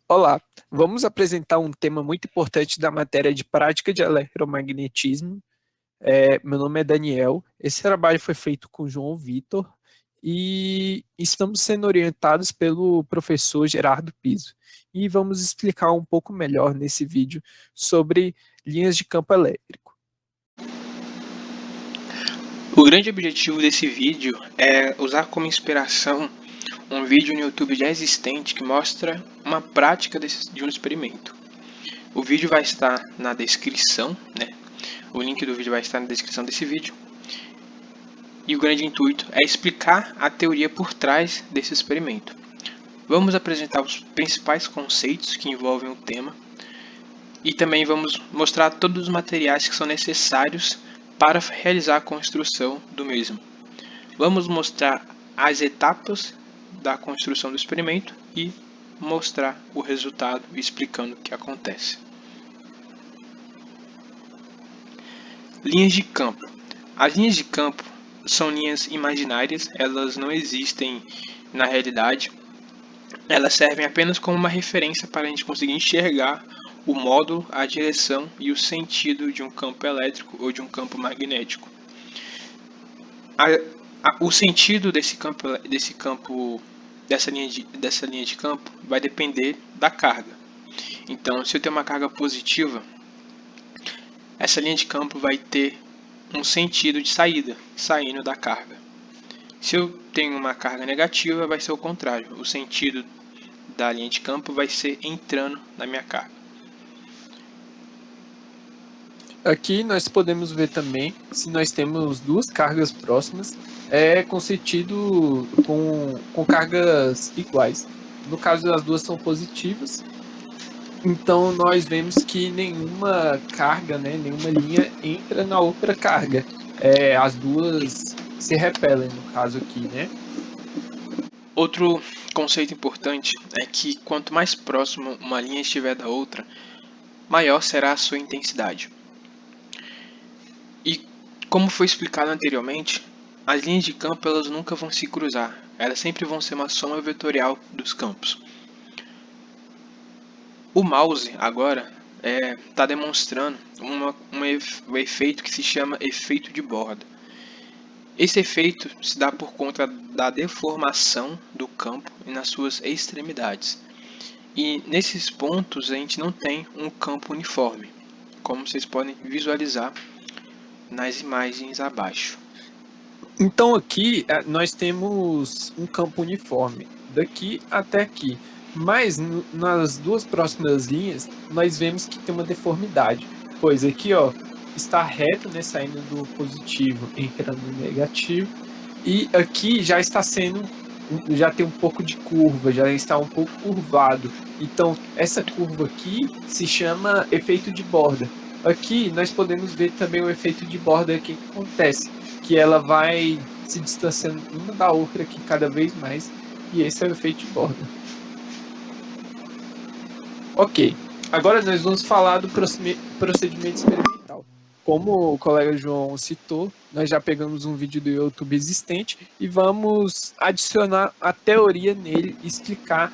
Olá, vamos apresentar um tema muito importante da matéria de prática de eletromagnetismo. Meu nome é Daniel. Esse trabalho foi feito com o João Vitor e estamos sendo orientados pelo professor Gerardo Piso. E vamos explicar um pouco melhor nesse vídeo sobre linhas de campo elétrico. O grande objetivo desse vídeo é usar como inspiração um vídeo no YouTube já existente que mostra uma prática de um experimento. O vídeo vai estar na descrição, né? O link do vídeo vai estar na descrição desse vídeo. E o grande intuito é explicar a teoria por trás desse experimento. Vamos apresentar os principais conceitos que envolvem o tema e também vamos mostrar todos os materiais que são necessários para realizar a construção do mesmo. Vamos mostrar as etapas da construção do experimento e mostrar o resultado explicando o que acontece. Linhas de campo. As linhas de campo são linhas imaginárias, elas não existem na realidade. Elas servem apenas como uma referência para a gente conseguir enxergar o módulo, a direção e o sentido de um campo elétrico ou de um campo magnético. O sentido dessa linha de campo vai depender da carga. Então, se eu tenho uma carga positiva, essa linha de campo vai ter um sentido de saída, saindo da carga. Se eu tenho uma carga negativa, vai ser o contrário. O sentido da linha de campo vai ser entrando na minha carga. Aqui nós podemos ver também, se nós temos duas cargas próximas, com sentido com cargas iguais. No caso, as duas são positivas, então nós vemos que nenhuma carga, né, nenhuma linha entra na outra carga. As duas se repelem, no caso aqui, né? Outro conceito importante é que quanto mais próximo uma linha estiver da outra, maior será a sua intensidade. E como foi explicado anteriormente, as linhas de campo elas nunca vão se cruzar, elas sempre vão ser uma soma vetorial dos campos. O mouse agora está demonstrando um efeito que se chama efeito de borda. Esse efeito se dá por conta da deformação do campo nas suas extremidades. E nesses pontos a gente não tem um campo uniforme, como vocês podem visualizar nas imagens abaixo. Então aqui nós temos um campo uniforme, daqui até aqui. Mas nas duas próximas linhas, nós vemos que tem uma deformidade. Pois aqui, ó, está reto, né, saindo do positivo, entrando no negativo. E aqui já está já tem um pouco de curva, já está um pouco curvado. Então, essa curva aqui se chama efeito de borda. Aqui nós podemos ver também o efeito de borda que acontece, que ela vai se distanciando uma da outra aqui cada vez mais, e esse é o efeito de borda. Ok, agora nós vamos falar do procedimento experimental. Como o colega João citou, nós já pegamos um vídeo do YouTube existente e vamos adicionar a teoria nele, explicar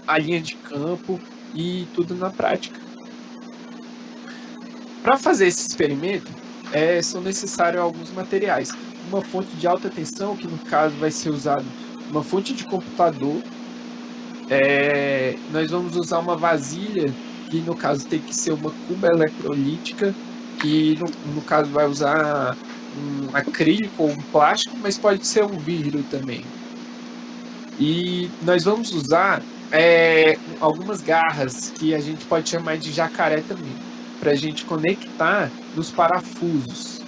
a linha de campo e tudo na prática. Para fazer esse experimento, são necessários alguns materiais. Uma fonte de alta tensão, que no caso vai ser usado uma fonte de computador. Nós vamos usar uma vasilha, que no caso tem que ser uma cuba eletrolítica, que no caso vai usar um acrílico ou um plástico, mas pode ser um vidro também. E nós vamos usar algumas garras, que a gente pode chamar de jacaré também, para a gente conectar nos parafusos.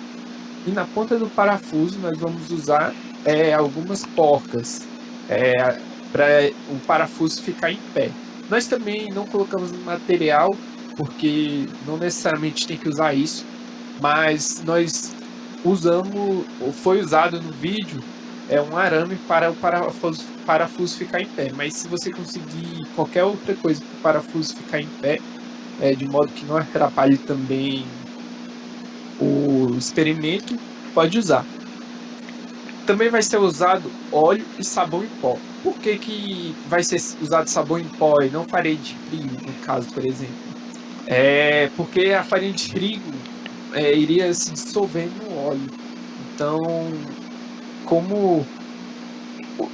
E na ponta do parafuso nós vamos usar algumas porcas para o parafuso ficar em pé. Nós também não colocamos material, porque não necessariamente tem que usar isso, mas nós foi usado no vídeo um arame para o parafuso ficar em pé. Mas se você conseguir qualquer outra coisa para o parafuso ficar em pé, de modo que não atrapalhe também o experimento, pode usar. também vai ser usado óleo e sabão em pó. Por que vai ser usado sabão em pó e não farinha de trigo, no caso, por exemplo? Porque a farinha de trigo iria se dissolver no óleo. Então, como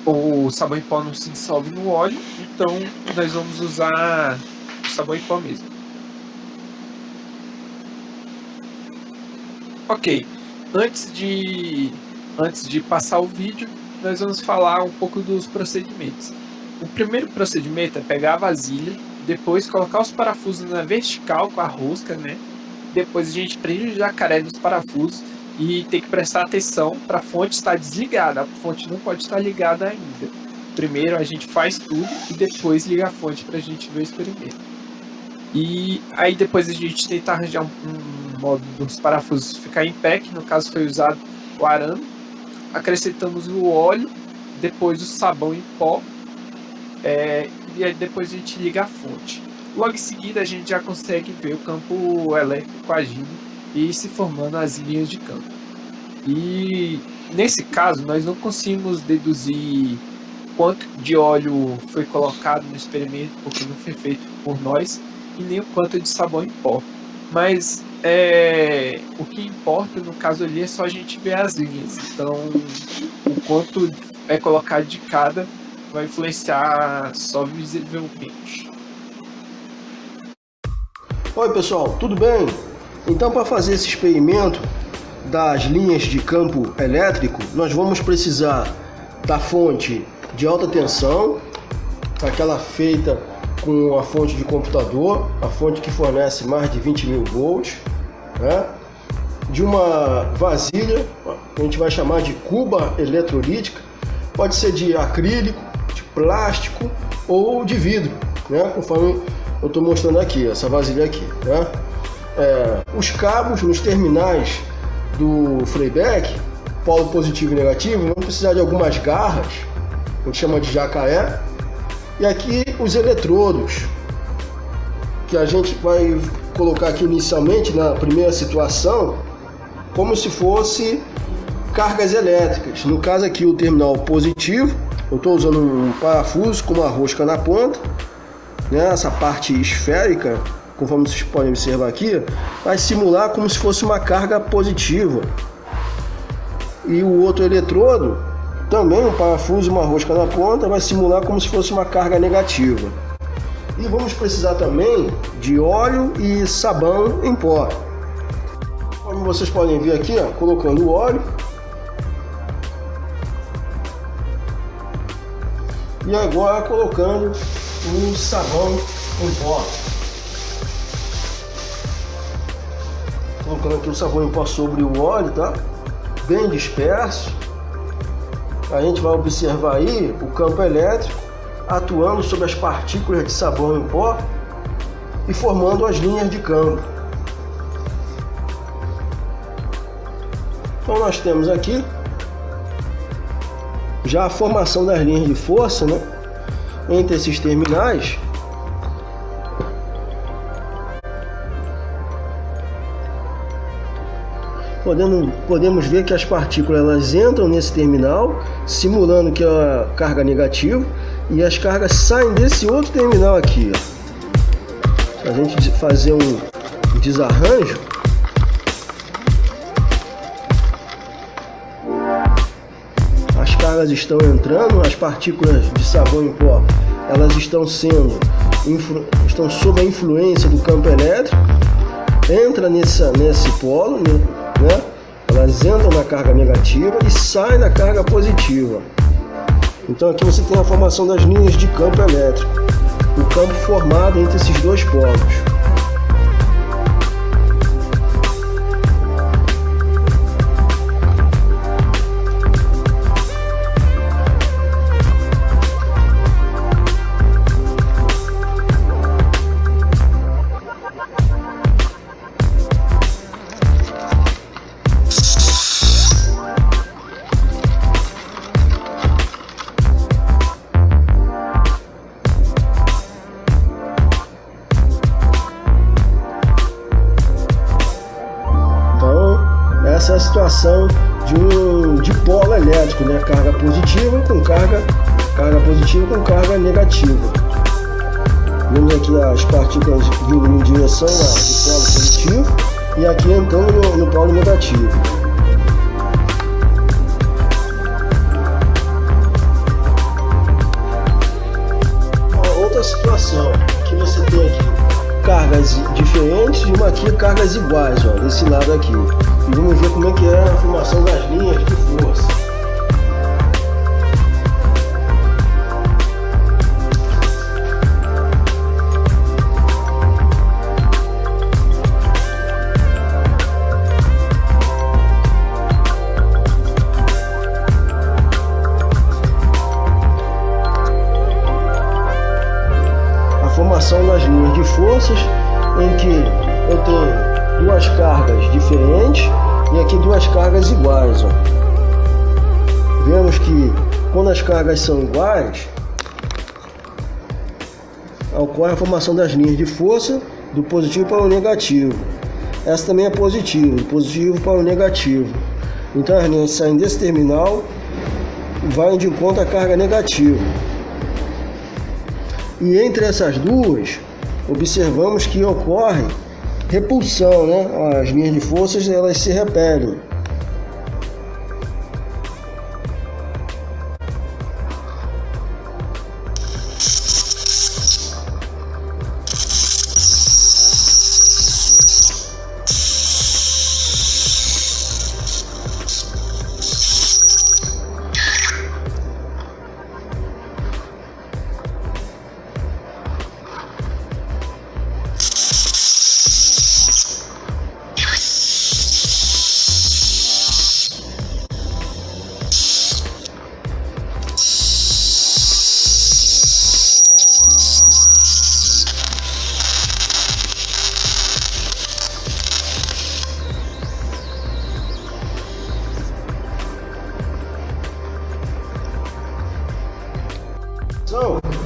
o sabão em pó não se dissolve no óleo, então nós vamos usar o sabão em pó mesmo. Ok, antes de passar o vídeo, nós vamos falar um pouco dos procedimentos. O primeiro procedimento é pegar a vasilha, depois colocar os parafusos na vertical com a rosca, né? Depois a gente prende o jacaré nos parafusos e tem que prestar atenção para a fonte estar desligada. A fonte não pode estar ligada ainda. Primeiro a gente faz tudo e depois liga a fonte para a gente ver o experimento. E aí depois a gente tenta arranjar um modo dos parafusos ficar em pé, que no caso foi usado o arame. Acrescentamos o óleo, depois o sabão em pó, e aí depois a gente liga a fonte. Logo em seguida a gente já consegue ver o campo elétrico agindo e se formando as linhas de campo. E nesse caso nós não conseguimos deduzir quanto de óleo foi colocado no experimento, porque não foi feito por nós, e nem o quanto de sabão em pó. Mas o que importa no caso ali é só a gente ver as linhas. Então o quanto é colocado de cada vai influenciar só visivelmente. Oi pessoal, tudo bem? Então, para fazer esse experimento das linhas de campo elétrico, nós vamos precisar da fonte de alta tensão, aquela feita com a fonte de computador, a fonte que fornece mais de 20.000 volts, né? De uma vasilha, que a gente vai chamar de cuba eletrolítica, pode ser de acrílico, de plástico ou de vidro, né? Conforme eu estou mostrando aqui, essa vasilha aqui, né? Os cabos nos terminais do Freiberg, polo positivo e negativo, vão precisar de algumas garras, a gente chama de jacaré, e aqui os eletrodos, que a gente vai colocar aqui inicialmente na primeira situação, como se fosse cargas elétricas. No caso aqui o terminal positivo, eu estou usando um parafuso com uma rosca na ponta, né? Essa parte esférica, conforme vocês podem observar aqui, vai simular como se fosse uma carga positiva. E o outro eletrodo, também um parafuso e uma rosca na ponta, vai simular como se fosse uma carga negativa. E vamos precisar também de óleo e sabão em pó. Como vocês podem ver aqui, ó, colocando o óleo. E agora colocando o sabão em pó. Colocando aqui o sabão em pó sobre o óleo, tá? Bem disperso. A gente vai observar aí o campo elétrico atuando sobre as partículas de sabão em pó e formando as linhas de campo. Então nós temos aqui já a formação das linhas de força, né, entre esses terminais. Podemos ver que as partículas elas entram nesse terminal, simulando que é a carga negativa, e as cargas saem desse outro terminal aqui. Ó. Se a gente fazer um desarranjo, as cargas estão entrando, as partículas de sabão em pó, elas estão sob a influência do campo elétrico, entra nesse polo, né? Elas entram na carga negativa e saem da carga positiva. Então aqui você tem a formação das linhas de campo elétrico, o campo formado entre esses dois polos. situação de um dipolo elétrico, né? Carga positiva com carga negativa. Vemos aqui as partículas vindo em direção ao polo positivo e aqui entrando no polo negativo. Outra situação que você tem aqui, cargas diferentes e uma aqui cargas iguais, ó, desse lado aqui. E vamos ver como é que é a formação das linhas de força. Formação das linhas de forças, em que eu tenho duas cargas diferentes e aqui duas cargas iguais, ó. Vemos que quando as cargas são iguais, ocorre a formação das linhas de força do positivo para o negativo. Essa também é positiva, do positivo para o negativo. Então as linhas saem desse terminal e vai de encontro à carga negativa. E entre essas duas, observamos que ocorre repulsão, né? As linhas de forças, elas se repelem.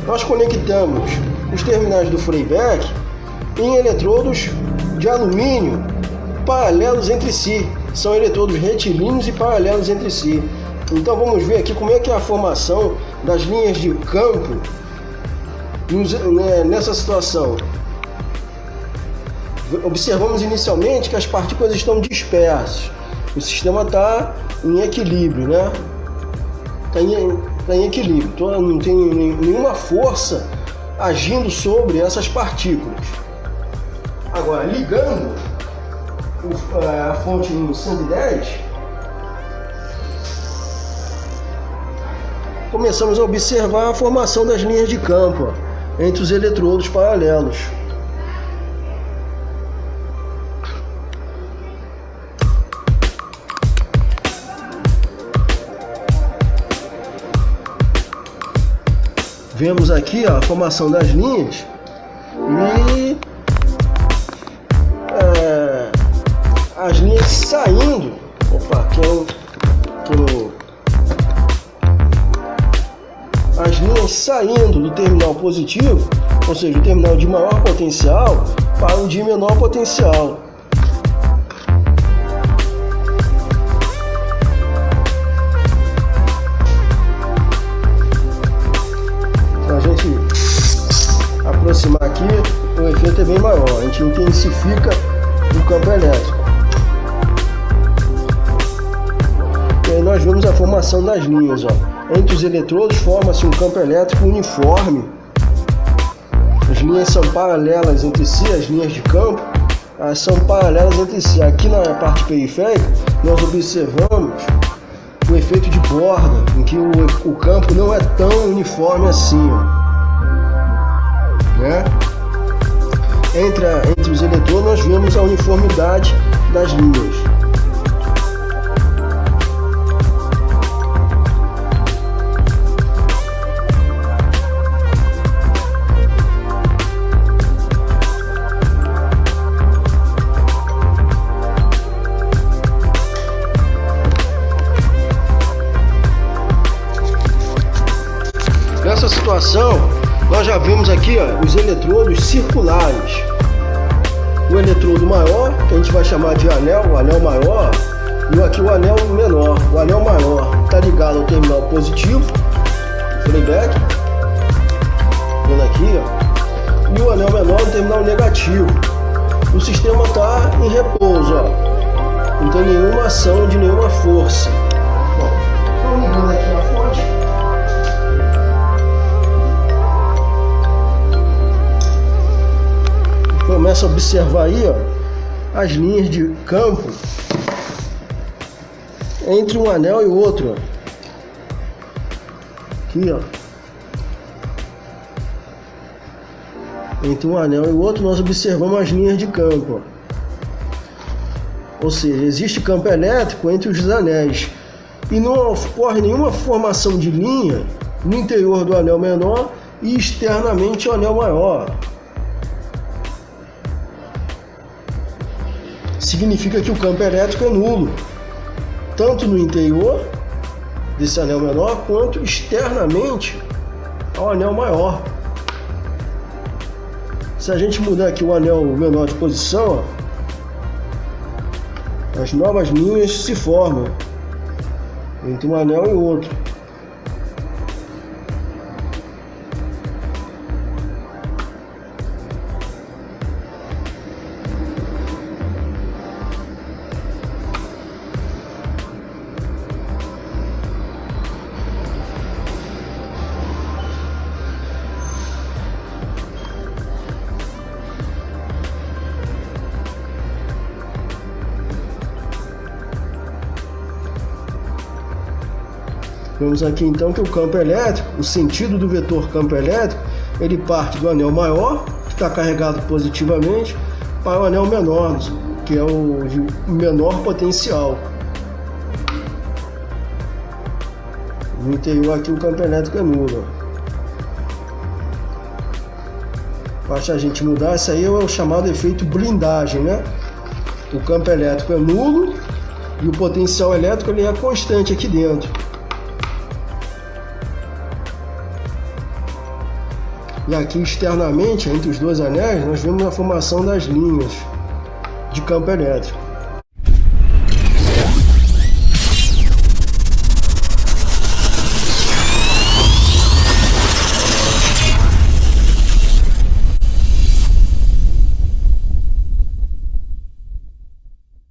Nós conectamos os terminais do Freiberg em eletrodos de alumínio paralelos entre si. São eletrodos retilíneos e paralelos entre si. Então vamos ver aqui como é que é a formação das linhas de campo nessa situação. Observamos inicialmente que as partículas estão dispersas. O sistema está em equilíbrio, né? Está em equilíbrio, então não tem nenhuma força agindo sobre essas partículas. Agora, ligando a fonte no 110, começamos a observar a formação das linhas de campo entre os eletrodos paralelos. Vemos aqui a formação das linhas e as linhas saindo. As linhas saindo do terminal positivo, ou seja, o terminal de maior potencial, para o de menor potencial. Aproximar aqui, o efeito é bem maior, a gente intensifica o campo elétrico. E aí nós vemos a formação das linhas, ó. Entre os eletrodos forma-se um campo elétrico uniforme. As linhas são paralelas entre si, as linhas de campo, elas são paralelas entre si. Aqui na parte periférica nós observamos o efeito de borda, em que o campo não é tão uniforme assim, ó. Né? Entre os eletrodos nós vemos a uniformidade das linhas. Nessa situação nós já vemos aqui, ó, os eletrodos circulares. O eletrodo maior, que a gente vai chamar de anel, o anel maior, E aqui o anel menor, o anel maior está ligado ao terminal positivo, playback, vendo aqui, ó, e o anel menor no terminal negativo. O sistema está em repouso, ó, não tem nenhuma ação de nenhuma força. Bom, então ligando aqui a fonte. Começa a observar aí, ó, as linhas de campo entre um anel e o outro, ó. Aqui, ó, entre um anel e o outro nós observamos as linhas de campo, ó. Ou seja, existe campo elétrico entre os anéis e não ocorre nenhuma formação de linha no interior do anel menor e externamente ao anel maior. Significa que o campo elétrico é nulo, tanto no interior desse anel menor quanto externamente ao anel maior. Se a gente mudar aqui o anel menor de posição, ó, as novas linhas se formam entre um anel e outro. Vemos aqui então que o campo elétrico, o sentido do vetor campo elétrico, ele parte do anel maior, que está carregado positivamente, para o anel menor, que é o de menor potencial. No interior aqui o campo elétrico é nulo. Basta a gente mudar, isso aí é o chamado efeito blindagem, né? O campo elétrico é nulo e o potencial elétrico ele é constante aqui dentro. E aqui externamente, entre os dois anéis, nós vemos a formação das linhas de campo elétrico.